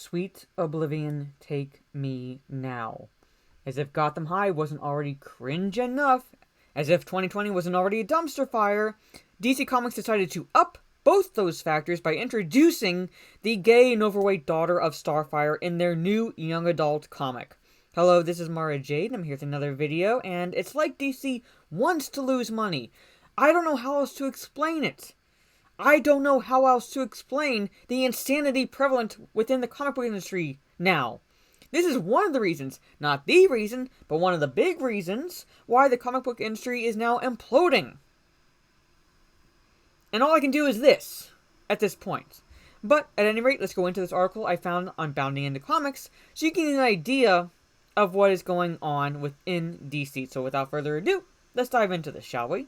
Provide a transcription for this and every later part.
Sweet oblivion, take me now. As if Gotham High wasn't already cringe enough, as if 2020 wasn't already a dumpster fire, DC Comics decided to up both those factors by introducing the gay and overweight daughter of Starfire in their new young adult comic. Hello, this is Mara Jade, I'm here with another video, and it's like DC wants to lose money. I don't know how else to explain it. I don't know how else to explain the insanity prevalent within the comic book industry now. This is one of the reasons, not the reason, but one of the big reasons why the comic book industry is now imploding. And all I can do is this, at this point. But, at any rate, let's go into this article I found on Bounding Into Comics, so you can get an idea of what is going on within DC. So without further ado, let's dive into this, shall we?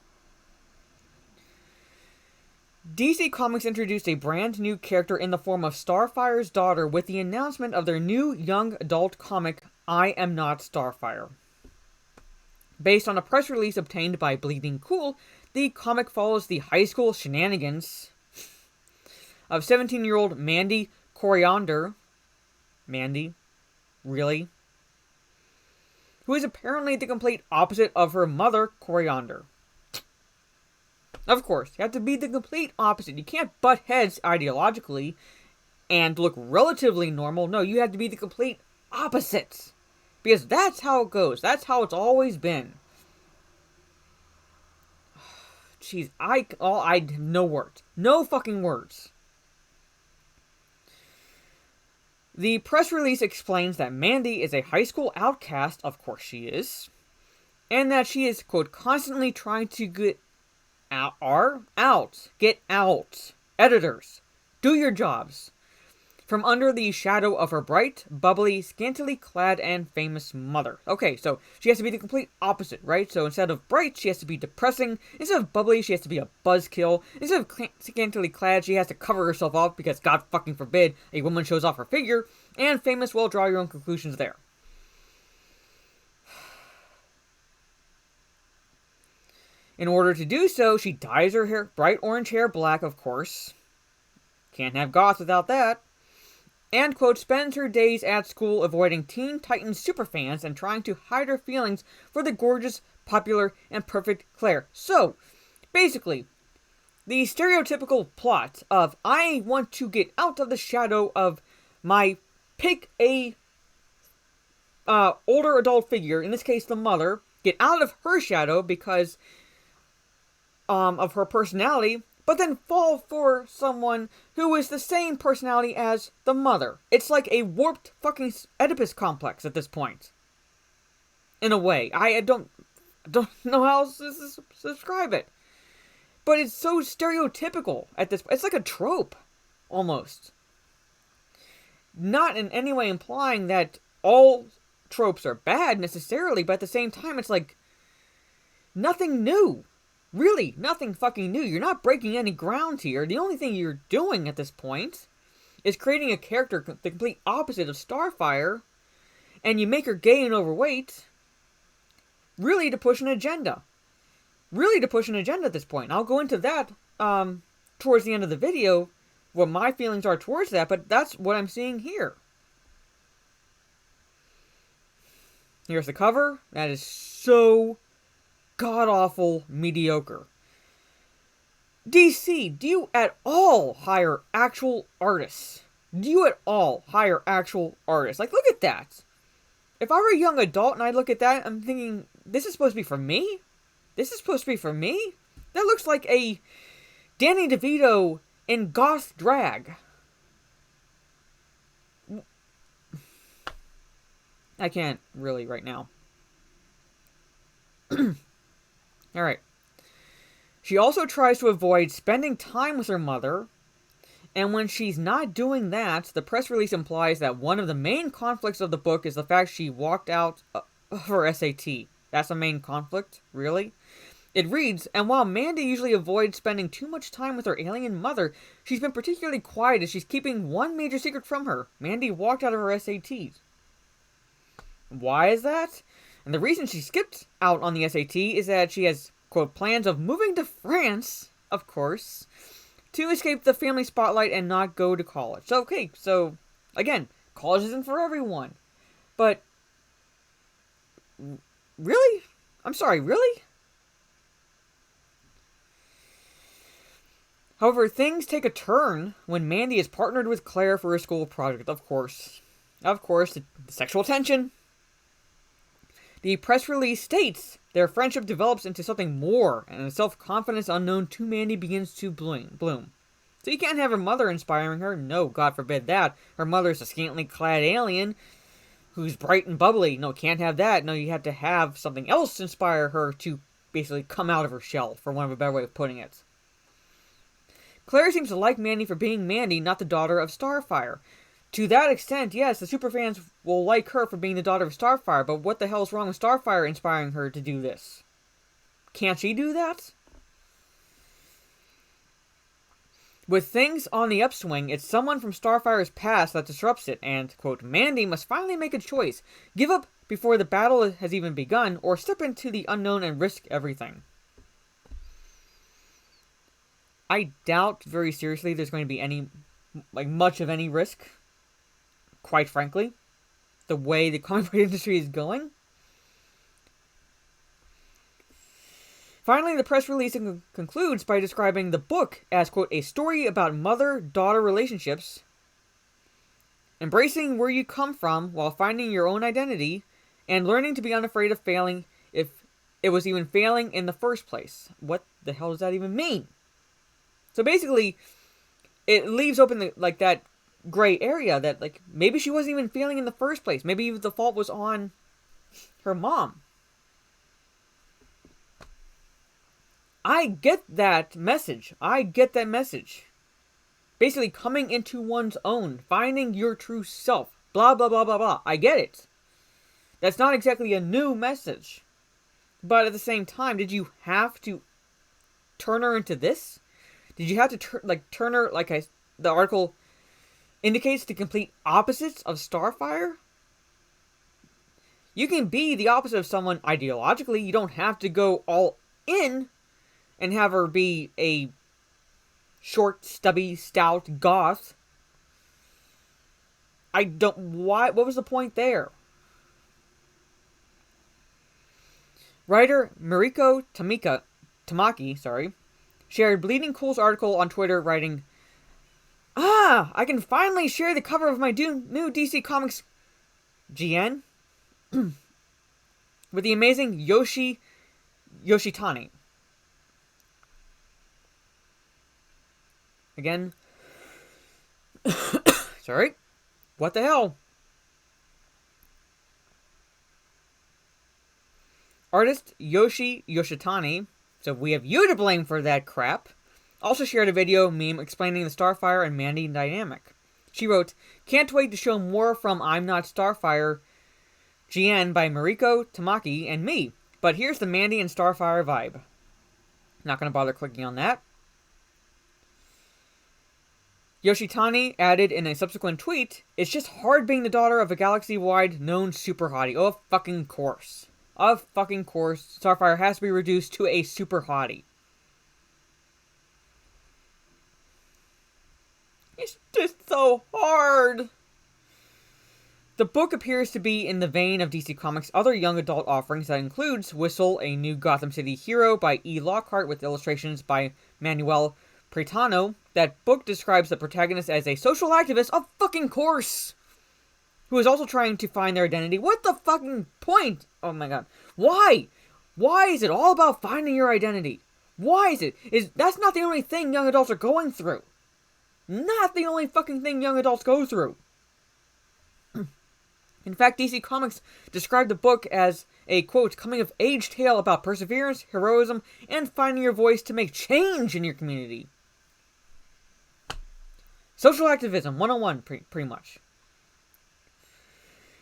DC Comics introduced a brand new character in the form of Starfire's daughter with the announcement of their new young adult comic, I Am Not Starfire. Based on a press release obtained by Bleeding Cool, the comic follows the high school shenanigans of 17-year-old Mandy Koriand'r. Mandy? Really? Who is apparently the complete opposite of her mother, Koriand'r. Of course, you have to be the complete opposite. You can't butt heads ideologically and look relatively normal. No, you have to be the complete opposite. Because that's how it goes. That's how it's always been. Jeez, I have no words. No fucking words. The press release explains that Mandy is a high school outcast, of course she is, and that she is, quote, constantly trying to get Get out. Editors, do your jobs. From under the shadow of her bright, bubbly, scantily clad, and famous mother. Okay, so she has to be the complete opposite, right? So instead of bright, she has to be depressing. Instead of bubbly, she has to be a buzzkill. Instead of scantily clad, she has to cover herself up because, God fucking forbid, a woman shows off her figure. And famous, well, draw your own conclusions there. In order to do so, she dyes her hair bright orange hair black, of course. Can't have goth without that. And, quote, spends her days at school avoiding Teen Titans superfans and trying to hide her feelings for the gorgeous, popular, and perfect Claire. So, basically, the stereotypical plot of I want to get out of the shadow of my pick a older adult figure, in this case the mother, get out of her shadow because of her personality, but then fall for someone who is the same personality as the mother. It's like a warped fucking Oedipus complex at this point. In a way. I don't know how else to describe it. But it's so stereotypical at this point. It's like a trope, almost. Not in any way implying that all tropes are bad, necessarily, but at the same time, it's like nothing new. Really, nothing fucking new. You're not breaking any ground here. The only thing you're doing at this point is creating a character the complete opposite of Starfire, and you make her gay and overweight, really to push an agenda. Really to push an agenda at this point. I'll go into that towards the end of the video, what my feelings are towards that, but that's what I'm seeing here. Here's the cover. That is so god-awful mediocre. DC, do you at all hire actual artists? Do you at all hire actual artists? Like, look at that. If I were a young adult and I look at that, I'm thinking, this is supposed to be for me? This is supposed to be for me? That looks like a Danny DeVito in goth drag. I can't really right now. Alright. She also tries to avoid spending time with her mother, and when she's not doing that, the press release implies that one of the main conflicts of the book is the fact she walked out of her SAT. That's a main conflict? Really? It reads, and while Mandy usually avoids spending too much time with her alien mother, she's been particularly quiet as she's keeping one major secret from her. Mandy walked out of her SATs. Why is that? And the reason she skipped out on the SAT is that she has, quote, plans of moving to France, of course, to escape the family spotlight and not go to college. So, okay, so, again, College isn't for everyone. But, really? I'm sorry, really? However, things take a turn when Mandy is partnered with Claire for a school project, of course. Of course, the sexual tension. The press release states their friendship develops into something more, and a self-confidence unknown to Mandy begins to bloom. So you can't have her mother inspiring her. No, God forbid that. Her mother's a scantily clad alien who's bright and bubbly. No, can't have that. No, you have to have something else inspire her to basically come out of her shell, for want of a better way of putting it. Claire seems to like Mandy for being Mandy, not the daughter of Starfire. To that extent, yes, the superfans will like her for being the daughter of Starfire, but what the hell is wrong with Starfire inspiring her to do this? Can't she do that? With things on the upswing, it's someone from Starfire's past that disrupts it, and, quote, Mandy must finally make a choice. Give up before the battle has even begun, or step into the unknown and risk everything. I doubt very seriously there's going to be much of any risk. Quite frankly, the way the comic book industry is going. Finally, the press release concludes by describing the book as, quote, a story about mother-daughter relationships, embracing where you come from while finding your own identity, and learning to be unafraid of failing if it was even failing in the first place. What the hell does that even mean? So basically, it leaves open that gray area that, maybe she wasn't even failing in the first place. Maybe the fault was on her mom. I get that message. Basically, coming into one's own, finding your true self, blah, blah, blah, blah, blah. I get it. That's not exactly a new message. But at the same time, did you have to turn her into this? Did you have to turn her, the article indicates, the complete opposites of Starfire? You can be the opposite of someone ideologically. You don't have to go all in and have her be a short, stubby, stout goth. What was the point there? Writer Mariko Tamaki, shared Bleeding Cool's article on Twitter, writing, I can finally share the cover of my new DC Comics GN with the amazing Yoshitani. Again. Sorry. What the hell? Artist Yoshitani, so we have you to blame for that crap, also shared a video meme explaining the Starfire and Mandy dynamic. She wrote, "Can't wait to show more from I'm Not Starfire GN by Mariko Tamaki and me, but here's the Mandy and Starfire vibe." Not going to bother clicking on that. Yoshitani added in a subsequent tweet, "It's just hard being the daughter of a galaxy-wide known super hottie." Oh, fucking course. Of fucking course, Starfire has to be reduced to a super hottie. It's just so hard. The book appears to be in the vein of DC Comics' other young adult offerings that includes Whistle, a new Gotham City hero by E. Lockhart with illustrations by Manuel Pretano. That book describes the protagonist as a social activist, of fucking course, who is also trying to find their identity. What the fucking point? Oh my god. Why? Why is it all about finding your identity? Why is it? That's not the only thing young adults are going through. Not the only fucking thing young adults go through. In fact, DC Comics described the book as a, quote, coming-of-age tale about perseverance, heroism, and finding your voice to make change in your community. Social activism 101, pretty much.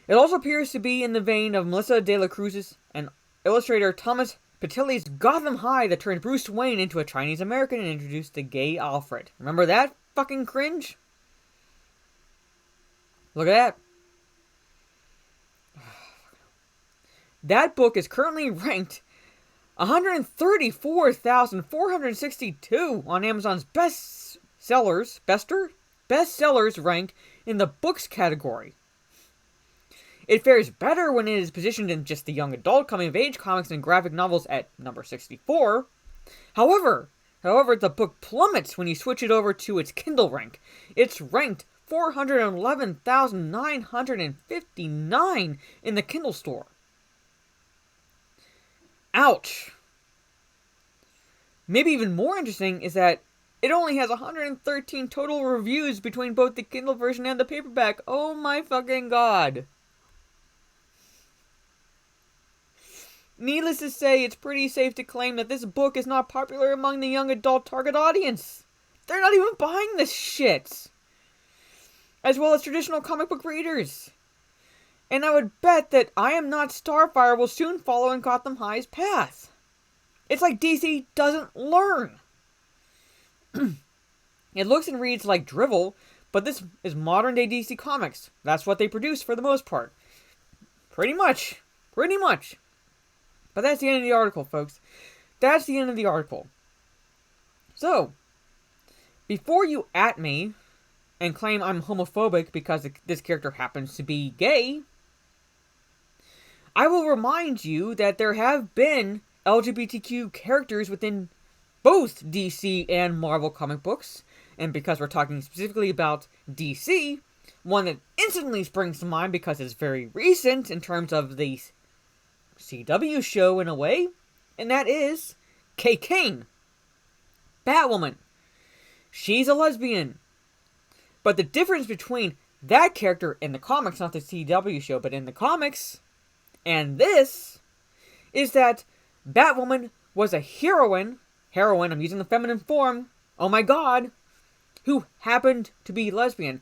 It also appears to be in the vein of Melissa De La Cruz's and illustrator Thomas Petilli's Gotham High that turned Bruce Wayne into a Chinese American and introduced the gay Alfred. Remember that fucking cringe? Look at that. That book is currently ranked 134,462 on Amazon's bestsellers rank in the books category. It fares better when it is positioned in just the young adult coming-of-age comics and graphic novels at number 64. However, the book plummets when you switch it over to its Kindle rank. It's ranked 411,959 in the Kindle store. Ouch. Maybe even more interesting is that it only has 113 total reviews between both the Kindle version and the paperback. Oh my fucking god. Needless to say, it's pretty safe to claim that this book is not popular among the young adult target audience. They're not even buying this shit. As well as traditional comic book readers. And I would bet that I Am Not Starfire will soon follow in Gotham High's path. It's like DC doesn't learn. It looks and reads like drivel, but this is modern day DC Comics. That's what they produce for the most part. Pretty much. But that's the end of the article, folks. That's the end of the article. So, before you at me and claim I'm homophobic because this character happens to be gay, I will remind you that there have been LGBTQ characters within both DC and Marvel comic books. And because we're talking specifically about DC, one that instantly springs to mind because it's very recent in terms of the CW show in a way, and that is jokng, Batwoman. She's a lesbian. But the difference between that character in the comics, not the CW show, but in the comics, and this, is that Batwoman was a heroine, I'm using the feminine form, oh my god, who happened to be lesbian.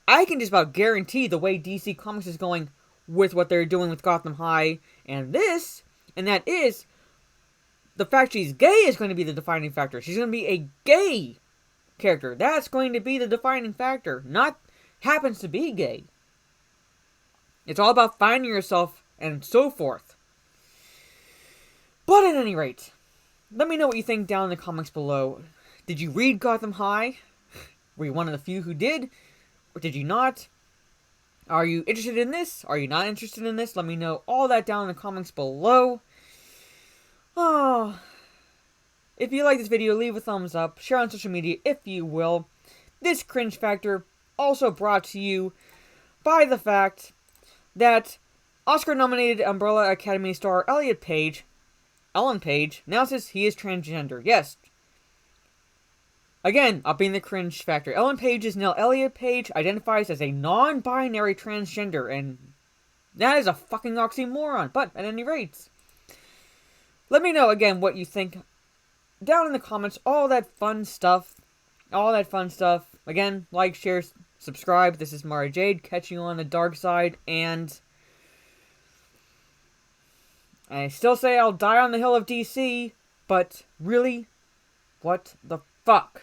I can just about guarantee the way DC Comics is going with what they're doing with Gotham High and this, and that is, the fact she's gay is going to be the defining factor. She's going to be a gay character. That's going to be the defining factor, not happens to be gay. It's all about finding yourself and so forth. But at any rate, let me know what you think down in the comments below. Did you read Gotham High? Were you one of the few who did? Or did you not? Are you interested in this? Are you not interested in this? Let me know all that down in the comments below. Oh, if you like this video, leave a thumbs up. Share on social media if you will. This cringe factor also brought to you by the fact that Oscar-nominated Umbrella Academy star Ellen Page, announces he is transgender. Yes. Again, upping the cringe factor. Ellen Page is now Elliot Page, identifies as a non-binary transgender, and that is a fucking oxymoron. But, at any rate, let me know, again, what you think down in the comments. All that fun stuff. Again, like, share, subscribe. This is Mara Jade, catching you on the dark side, and I still say I'll die on the hill of DC, but really, what the fuck?